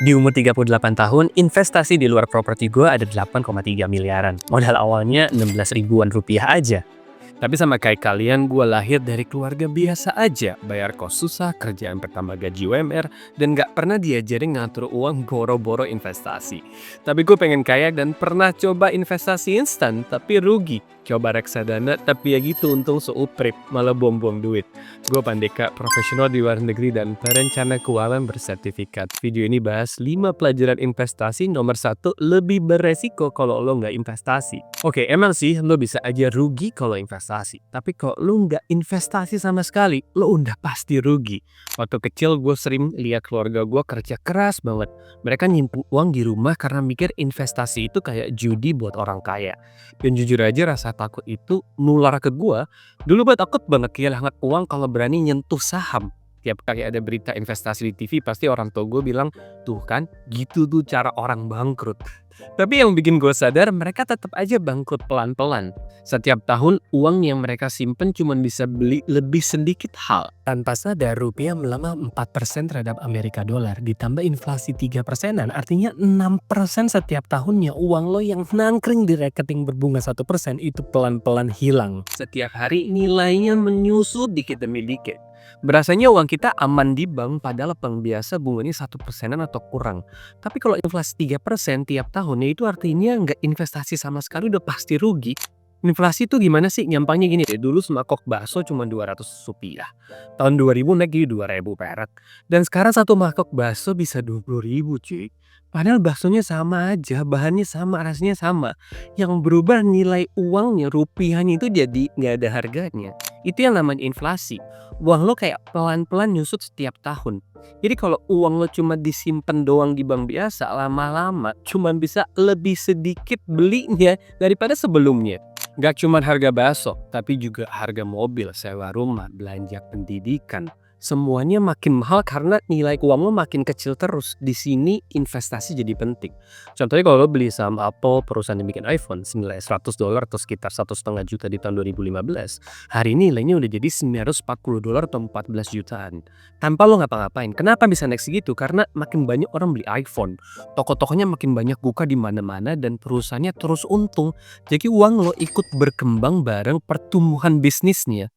Di umur 38 tahun, investasi di luar properti gue ada 8,3 miliaran. Modal awalnya 16 ribuan rupiah aja. Tapi sama kayak kalian, gue lahir dari keluarga biasa aja. Bayar kos susah, kerjaan pertama gaji UMR, dan gak pernah diajarin ngatur uang boro-boro investasi. Tapi gue pengen kaya dan pernah coba investasi instan, tapi rugi. Coba reksadana, tapi ya gitu untung seuprip, malah buang-buang duit. Gue Pandeka, profesional di luar negeri dan perencana keuangan bersertifikat. Video ini bahas 5 pelajaran investasi nomor 1 lebih beresiko kalau lo nggak investasi. Oke, emang sih lo bisa aja rugi kalau investasi. Tapi kalau lo nggak investasi sama sekali, lo udah pasti rugi. Waktu kecil gue sering lihat keluarga gue kerja keras banget. Mereka nyimpen uang di rumah karena mikir investasi itu kayak judi buat orang kaya. Dan jujur aja rasa takut itu nular ke gue. Dulu gue takut banget kehilangan uang kalau berani nyentuh saham. Tiap kali ada berita investasi di TV pasti orang tua gue bilang, tuh kan gitu tuh cara orang bangkrut. Tapi yang bikin gue sadar mereka tetap aja bangkrut pelan-pelan. Setiap tahun uang yang mereka simpen cuma bisa beli lebih sedikit hal. Tanpa sadar rupiah melemah 4% terhadap Amerika dolar. Ditambah inflasi 3%-an artinya 6% setiap tahunnya uang lo yang nangkring di rekening berbunga 1% itu pelan-pelan hilang. Setiap hari nilainya menyusut dikit demi dikit. Berasanya uang kita aman di bank padahal bank biasa bunganya 1%-an atau kurang. Tapi kalau inflasi 3% tiap tahun ya itu artinya nggak investasi sama sekali udah pasti rugi. Inflasi itu gimana sih? Gampangnya gini deh, dulu semangkok bakso cuma 200 rupiah. Tahun 2000 naik jadi 2000 perak. Dan sekarang satu mangkok bakso bisa 20.000 cuy. Padahal baksonya sama aja, bahannya sama, rasanya sama. Yang berubah nilai uangnya, rupiahnya itu jadi nggak ada harganya. Itu yang namanya inflasi. Uang lo kayak pelan-pelan nyusut setiap tahun. Jadi kalau uang lo cuma disimpan doang di bank biasa, lama-lama cuma bisa lebih sedikit belinya daripada sebelumnya. Gak cuma harga bakso, tapi juga harga mobil, sewa rumah, belanja pendidikan. Semuanya makin mahal karena nilai uang lo makin kecil terus. Di sini investasi jadi penting. Contohnya kalau lo beli saham Apple, perusahaan yang bikin iPhone, senilai $100 atau sekitar 1,5 juta di tahun 2015. Hari ini nilainya udah jadi $940 atau 14 jutaan. Tanpa lo ngapa-ngapain. Kenapa bisa naik segitu? Karena makin banyak orang beli iPhone. Toko-tokonya makin banyak buka di mana-mana dan perusahaannya terus untung. Jadi uang lo ikut berkembang bareng pertumbuhan bisnisnya.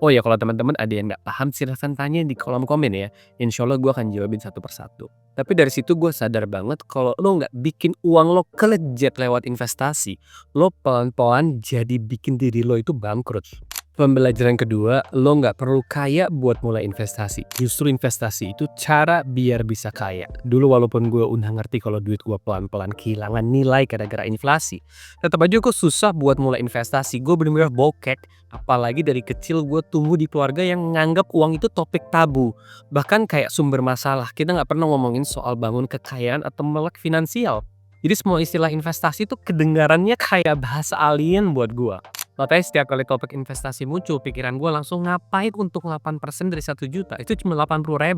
Oh ya, kalau teman-teman ada yang nggak paham silahkan tanya di kolom komen ya. Insya Allah gue akan jawabin satu persatu. Tapi dari situ gue sadar banget kalau lo nggak bikin uang lo kelejet lewat investasi, lo pelan-pelan jadi bikin diri lo itu bangkrut. Pembelajaran kedua, lo nggak perlu kaya buat mulai investasi. Justru investasi itu cara biar bisa kaya. Dulu walaupun gue udah ngerti kalau duit gue pelan-pelan kehilangan nilai gara-gara inflasi, tetap aja gue susah buat mulai investasi. Gue bener-bener bokek. Apalagi dari kecil gue tumbuh di keluarga yang nganggap uang itu topik tabu. Bahkan kayak sumber masalah. Kita nggak pernah ngomongin soal bangun kekayaan atau melek finansial. Jadi semua istilah investasi itu kedengarannya kayak bahasa alien buat gue. Makanya setiap kali topik investasi muncul, pikiran gue langsung ngapain untuk 8% dari 1 juta? Itu cuma 80.000.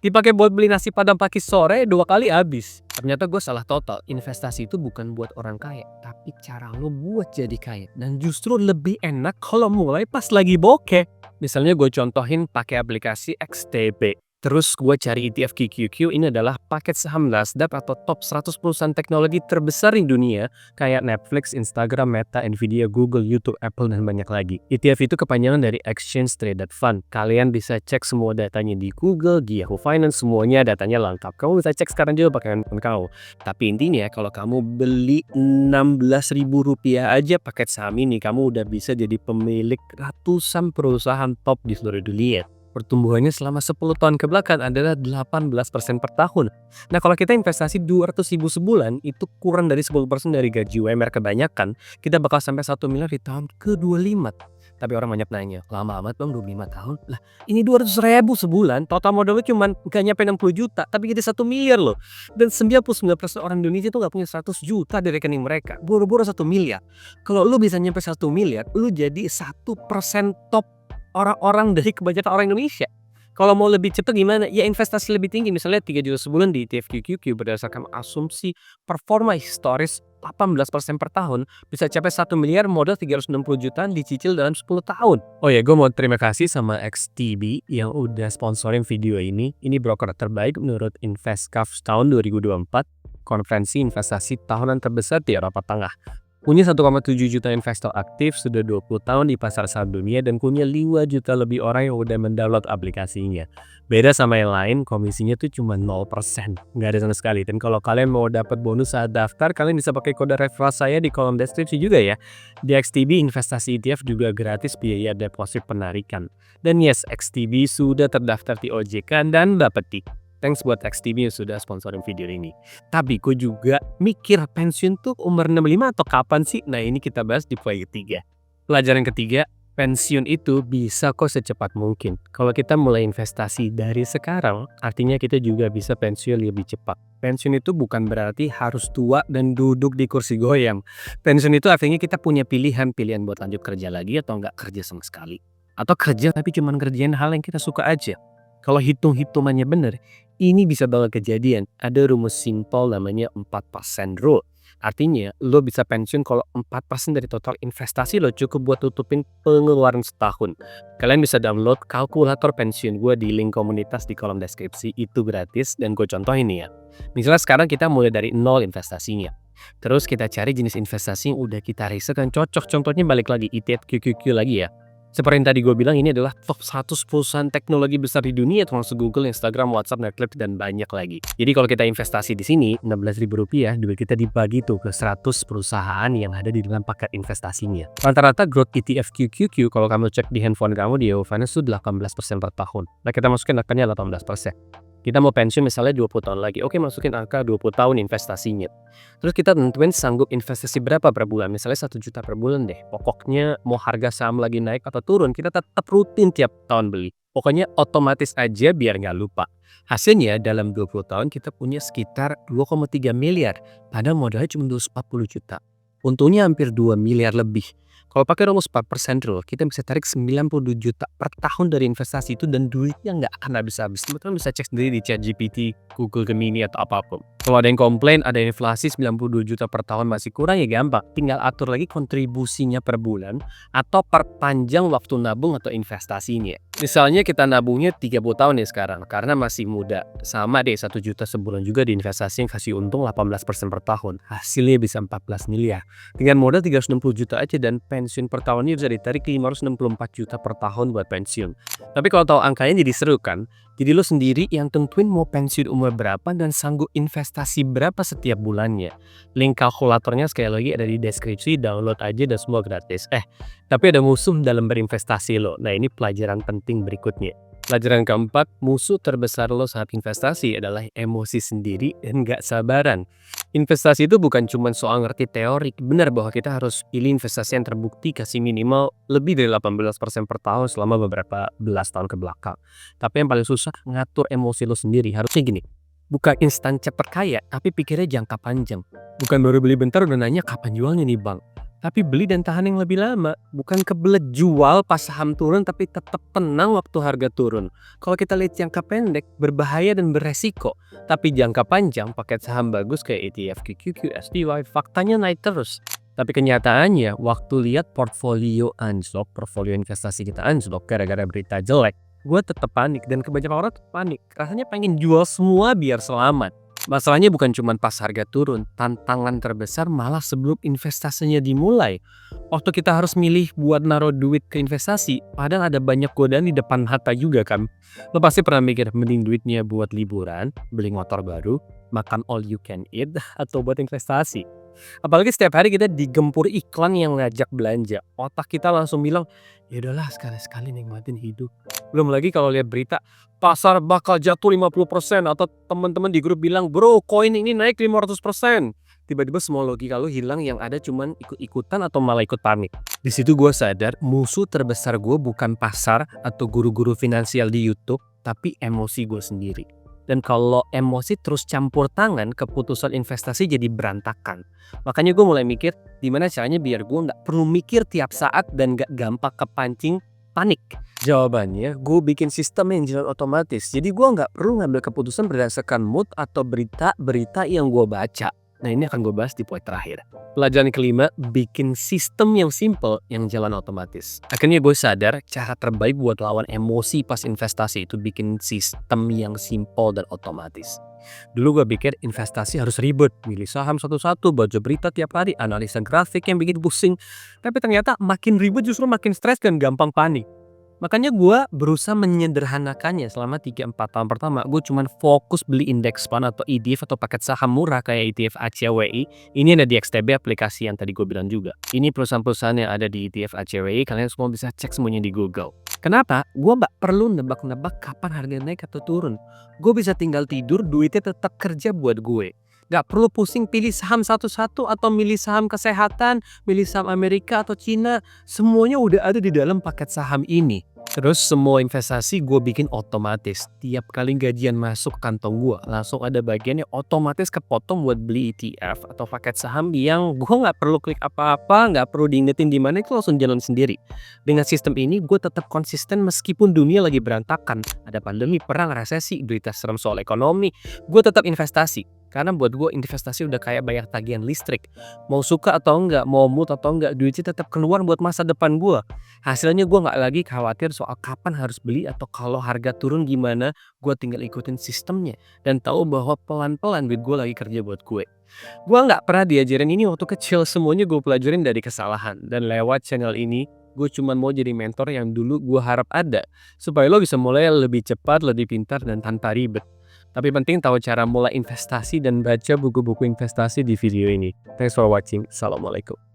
Dipakai buat beli nasi padang pagi sore 2 kali habis. Ternyata gue salah total. Investasi itu bukan buat orang kaya, tapi cara lo buat jadi kaya. Dan justru lebih enak kalau mulai pas lagi bokeh. Misalnya gue contohin pakai aplikasi XTB. Terus gue cari ETF QQQ, ini adalah paket saham Nasdaq atau top 100 perusahaan teknologi terbesar di dunia kayak Netflix, Instagram, Meta, Nvidia, Google, YouTube, Apple, dan banyak lagi. ETF itu kepanjangan dari Exchange Traded Fund. Kalian bisa cek semua datanya di Google, di Yahoo Finance, semuanya datanya lengkap. Kamu bisa cek sekarang juga pakai handphone kamu. Tapi intinya kalau kamu beli Rp16.000 aja paket saham ini, kamu udah bisa jadi pemilik ratusan perusahaan top di seluruh dunia. Pertumbuhannya selama 10 tahun ke belakang adalah 18% per tahun. Nah kalau kita investasi 200.000 sebulan, itu kurang dari 10% dari gaji UMR kebanyakan, kita bakal sampai 1 miliar di tahun ke-25. Tapi orang banyak nanya, lama amat bang 25 tahun? Lah ini 200.000 sebulan, total modalnya cuma gak nyampe 60 juta, tapi jadi 1 miliar loh. Dan 99% orang Indonesia itu gak punya 100 juta di rekening mereka, boro-boro 1 miliar. Kalau lu bisa nyampe 1 miliar, lu jadi 1% top orang-orang dari kebanyakan orang Indonesia. Kalau mau lebih cepat gimana? Ya investasi lebih tinggi. Misalnya 3 juta sebulan di ETF QQQ berdasarkan asumsi performa historis 18% per tahun, bisa capai 1 miliar modal 360 jutaan dicicil dalam 10 tahun. Oh ya, gue mau terima kasih sama XTB yang udah sponsorin video ini. Ini broker terbaik menurut InvestCav tahun 2024, konferensi investasi tahunan terbesar di Eropa Tengah. Punya 1,7 juta investor aktif, sudah 20 tahun di pasar saham dunia, dan punya 5 juta lebih orang yang udah mendownload aplikasinya. Beda sama yang lain, komisinya tuh cuma 0%. Nggak ada sama sekali. Dan kalau kalian mau dapat bonus saat daftar, kalian bisa pakai kode referral saya di kolom deskripsi juga ya. Di XTB, investasi ETF juga gratis biaya deposit penarikan. Dan yes, XTB sudah terdaftar di OJK dan Bapeti. Thanks buat XTB yang sudah sponsorin video ini. Tapi gue juga mikir pensiun tuh umur 65 atau kapan sih? Nah, ini kita bahas di poin ketiga. Pelajaran ketiga, pensiun itu bisa kok secepat mungkin. Kalau kita mulai investasi dari sekarang, artinya kita juga bisa pensiun lebih cepat. Pensiun itu bukan berarti harus tua dan duduk di kursi goyang. Pensiun itu artinya kita punya pilihan buat lanjut kerja lagi atau nggak kerja sama sekali. Atau kerja tapi cuma kerjain hal yang kita suka aja. Kalau hitung-hitungannya bener, ini bisa banget kejadian. Ada rumus simpel namanya 4% rule. Artinya, lo bisa pensiun kalau 4% dari total investasi lo cukup buat tutupin pengeluaran setahun. Kalian bisa download kalkulator pensiun gue di link komunitas di kolom deskripsi. Itu gratis dan gue contohin nih ya. Misalnya sekarang kita mulai dari 0 investasinya. Terus kita cari jenis investasi yang udah kita riset dan cocok. Contohnya balik lagi ETF QQQ lagi ya. Seperti yang tadi gue bilang, ini adalah top 100 perusahaan teknologi besar di dunia, termasuk Google, Instagram, WhatsApp, Netflix, dan banyak lagi. Jadi kalau kita investasi di sini, Rp16.000, duit kita dibagi tuh ke 100 perusahaan yang ada di dalam paket investasinya. Rata-rata growth ETF QQQ, kalau kamu cek di handphone kamu di Yahoo Finance, itu 18% per tahun. Nah, kita masukin angkanya 18%. Kita mau pensiun misalnya 20 tahun lagi. Oke, masukin angka 20 tahun investasinya. Terus kita tentuin sanggup investasi berapa per bulan. Misalnya 1 juta per bulan deh. Pokoknya mau harga saham lagi naik atau turun, kita tetap rutin tiap tahun beli. Pokoknya otomatis aja biar nggak lupa. Hasilnya dalam 20 tahun kita punya sekitar 2,3 miliar. Padahal modalnya cuma 240 juta. Untungnya hampir 2 miliar lebih. Kalau pakai rumus 4% rule, kita bisa tarik 92 juta per tahun dari investasi itu dan duitnya nggak akan habis-habis. Teman-teman bisa cek sendiri di ChatGPT, Google Gemini, atau apapun. Kalau ada yang komplain ada inflasi 92 juta per tahun masih kurang, ya gampang. Tinggal atur lagi kontribusinya per bulan atau perpanjang waktu nabung atau investasinya. Misalnya kita nabungnya 30 tahun nih sekarang, karena masih muda. Sama deh 1 juta sebulan juga di investasi yang kasih untung 18% per tahun. Hasilnya bisa 14 miliar. Dengan modal 360 juta aja dan pensiun per tahunnya bisa ditarik 564 juta per tahun buat pensiun. Tapi kalau tahu angkanya jadi seru kan? Jadi lo sendiri yang tentuin mau pensiun umur berapa dan sanggup investasi berapa setiap bulannya. Link kalkulatornya sekali lagi ada di deskripsi, download aja dan semua gratis. Tapi ada musuh dalam berinvestasi lo. Nah, ini pelajaran penting berikutnya. Pelajaran keempat, musuh terbesar lo saat investasi adalah emosi sendiri dan gak sabaran. Investasi itu bukan cuma soal ngerti teori. Benar bahwa kita harus pilih investasi yang terbukti kasih minimal lebih dari 18% per tahun selama beberapa belas tahun ke belakang. Tapi yang paling susah, ngatur emosi lo sendiri. Harusnya gini, bukan instan cepet kaya, tapi pikirnya jangka panjang. Bukan baru beli bentar udah nanya kapan jualnya nih bang. Tapi beli dan tahan yang lebih lama. Bukan kebelet jual pas saham turun tapi tetap tenang waktu harga turun. Kalau kita lihat jangka pendek, berbahaya dan beresiko. Tapi jangka panjang, paket saham bagus kayak ETF, QQQ, SPY, faktanya naik terus. Tapi kenyataannya, waktu lihat portfolio anjlok, portfolio investasi kita anjlok gara-gara berita jelek, gue tetap panik dan kebanyakan orang tetap panik. Rasanya pengen jual semua biar selamat. Masalahnya bukan cuma pas harga turun, tantangan terbesar malah sebelum investasinya dimulai. Waktu kita harus milih buat naruh duit ke investasi, padahal ada banyak godaan di depan mata juga kan. Lo pasti pernah mikir mending duitnya buat liburan, beli motor baru, makan all you can eat, atau buat investasi. Apalagi setiap hari kita digempur iklan yang ngajak belanja. Otak kita langsung bilang, ya udahlah sekali-sekali nikmatin hidup. Belum lagi kalau lihat berita pasar bakal jatuh 50% atau teman-teman di grup bilang, "Bro, koin ini naik 500%." Tiba-tiba semua logika lu hilang, yang ada cuman ikut-ikutan atau malah ikut panik. Di situ gue sadar musuh terbesar gue bukan pasar atau guru-guru finansial di YouTube, tapi emosi gue sendiri. Dan kalau emosi terus campur tangan, keputusan investasi jadi berantakan. Makanya gue mulai mikir gimana caranya biar gue nggak perlu mikir tiap saat dan nggak gampang kepancing panik. Jawabannya, gue bikin sistem yang jalan otomatis. Jadi gue nggak perlu ngambil keputusan berdasarkan mood atau berita-berita yang gue baca. Nah, ini akan gue bahas di poin terakhir. Pelajaran kelima, bikin sistem yang simple yang jalan otomatis. Akhirnya gue sadar cara terbaik buat lawan emosi pas investasi itu bikin sistem yang simple dan otomatis. Dulu gue pikir investasi harus ribet, milih saham satu-satu, baca berita tiap hari, analisa grafik yang bikin pusing. Tapi ternyata makin ribet justru makin stres dan gampang panik. Makanya gue berusaha menyederhanakannya selama 3-4 tahun pertama. Gue cuman fokus beli indeks fund atau ETF atau paket saham murah kayak ETF ACWI. Ini ada di XTB aplikasi yang tadi gue bilang juga. Ini perusahaan-perusahaan yang ada di ETF ACWI, kalian semua bisa cek semuanya di Google. Kenapa? Gue gak perlu nebak-nebak kapan harga naik atau turun. Gue bisa tinggal tidur, duitnya tetap kerja buat gue. Gak perlu pusing pilih saham satu-satu atau milih saham kesehatan, milih saham Amerika atau Cina. Semuanya udah ada di dalam paket saham ini. Terus semua investasi gue bikin otomatis. Tiap kali gajian masuk kantong gue, langsung ada bagian yang otomatis kepotong buat beli ETF atau paket saham yang gue nggak perlu klik apa-apa, nggak perlu diingetin di mana, itu langsung jalan sendiri. Dengan sistem ini gue tetap konsisten meskipun dunia lagi berantakan. Ada pandemi, perang, resesi, berita serem soal ekonomi. Gue tetap investasi. Karena buat gue investasi udah kayak bayar tagihan listrik. Mau suka atau enggak, mau mood atau enggak, duitnya tetap keluar buat masa depan gue. Hasilnya gue nggak lagi khawatir soal kapan harus beli atau kalau harga turun gimana. Gue tinggal ikutin sistemnya dan tahu bahwa pelan-pelan duit gue lagi kerja buat gue. Gue nggak pernah diajarin ini waktu kecil, semuanya gue pelajarin dari kesalahan. Dan lewat channel ini, gue cuma mau jadi mentor yang dulu gue harap ada. Supaya lo bisa mulai lebih cepat, lebih pintar, dan tanpa ribet. Tapi penting tahu cara mulai investasi dan baca buku-buku investasi di video ini. Thanks for watching. Assalamualaikum.